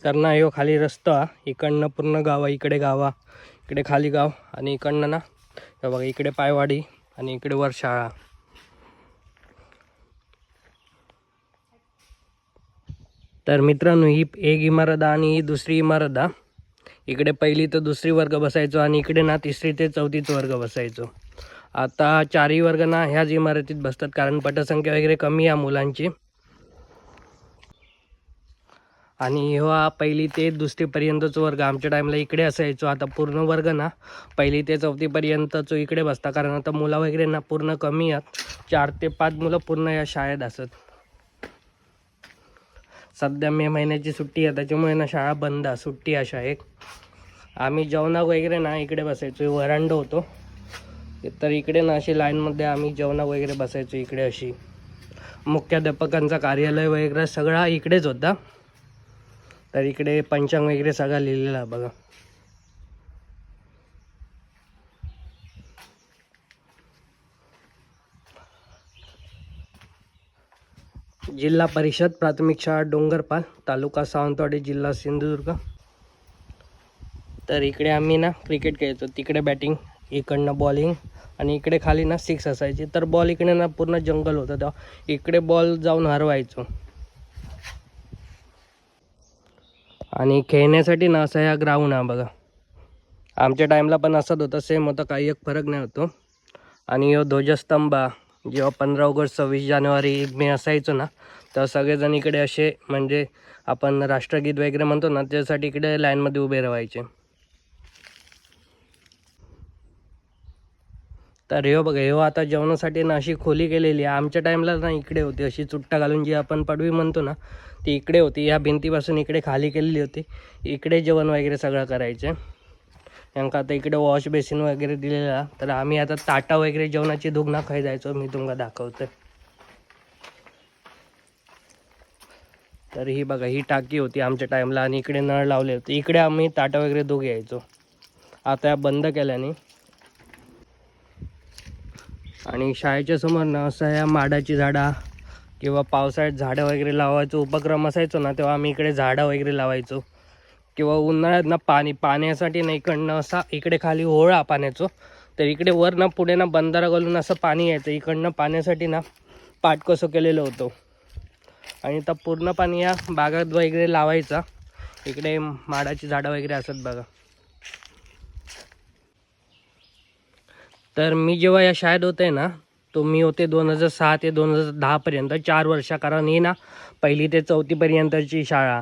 तर ना ह्यो खाली रस्ता इकडनं पूर्ण गावा, इकडे गावा, इकडे खाली गाव आणि इकडनं ना हे बघा इकडे पायवाडी आणि इकडे वर शाळा. तर मित्रांनो ही एक इमारत आणि ही दुसरी इमारत आहे. इकडे पहिली तर दुसरी वर्ग बसायचो आणि इकडे ना तिसरी ते चौथीच वर्ग बसायचो. आता चारही वर्ग ना ह्याच इमारतीत बसतात कारण पटसंख्या वगैरे कमी आहे मुलांची. आणि हा पहिली ते दुसरीपर्यंतच वर्ग आमच्या टाईमला इकडे असायचो. आता पूर्ण वर्ग ना पहिली ते चौथीपर्यंतच इकडे बसता कारण आता मुलं वगैरे ना पूर्ण कमी आहेत. 4 ते 5 मुलं पूर्ण या शाळेत असत. सध्या मे महिन्याची सुट्टी आहे त्याच्यामुळे ना शाळा बंद आहे, सुट्टी आहे शाळेत. आम्ही जेवणा वगैरे ना इकडे बसायचो, वरांडा होतो तर इकडे ना अशी लाईनमध्ये आम्ही जेवणा वगैरे बसायचो. इकडे अशी मुख्याध्यापकांचा कार्यालय वगैरे सगळा इकडेच होता. तर इकडे पंचांग वगैरे सगळा लिहिलेला बघा. जिल्हा परिषद प्राथमिक शाळा डोंगरपाल, तालुका सावंतवाडी, जिल्हा सिंधुदुर्ग. तर इकडे आम्ही ना क्रिकेट खेळायचो. तिकडे बॅटिंग, इकडनं बॉलिंग आणि इकडे खाली ना 6 असायची. तर बॉल इकडे ना पूर्ण जंगल होतं तेव्हा इकडे बॉल जाऊन हरवायचो. आणि खेळण्यासाठी ना असा ह्या ग्राउंड आहे बघा. आमच्या टाईमला पण असंच होतं, सेम होतं, काही एक फरक नाही होतो. आणि ह्यो ध्वजस्तंभ जेव्हा 15 ऑगस्ट 26 जानेवारी मे असायचो ना तेव्हा सगळेजण इकडे असे म्हणजे आपण राष्ट्रगीत वगैरे म्हणतो ना त्यासाठी इकडे लाईनमध्ये उभे राहायचे. तर ह्यो बघा ह्यो आता जेवणासाठी ना अशी खोली केलेली आहे. आमच्या टाईमला ना इकडे होती अशी चुट्टा घालून जी आपण पडवी म्हणतो ना ती इकडे होती. या भिंतीपासून इकडे खाली केलेली होती. इकडे जेवण वगैरे सगळं करायचे. यांका आता इकडे वॉश बेसिन वगैरे दिलेला. तर आम्ही आता ताटा वगैरे जेवणाची दुगना खाई जायचो. मी तुम्हाला दाखवतो. तर ही बघा ही टाकी होती आमच्या टाईमला आणि इकडे नळ लावले होते. इकडे आम्ही ताटा वगैरे धुग यायचो. आता बंद केल्याने. आणि शाळेच्या समोर ना असं या माडाची झाडा किंवा पावसाळ्यात झाडं वगैरे लावायचो उपक्रम असायचो ना तेव्हा आम्ही इकडे झाडं वगैरे लावायचो. किंवा उन्हाळ्यात ना पाण्यासाठी ना इकडनं असा इकडे खाली होळा पाण्याचं. तर इकडे वर ना पुढे ना बंधारा घालून असं पाणी यायचं. इकडनं पाण्यासाठी ना पाट कसं केलेलं होतं. आणि तर पूर्ण पाणी या बागात वगैरे लावायचा. इकडे माडाची झाडं वगैरे असत बघा. तर मी जेव्हा या शाळेत होते ना तो मी होते 2006 ते 2010 पर्यंत 4 वर्ष. कारण ही ना पहिली ते चौथीपर्यंतची शाळा.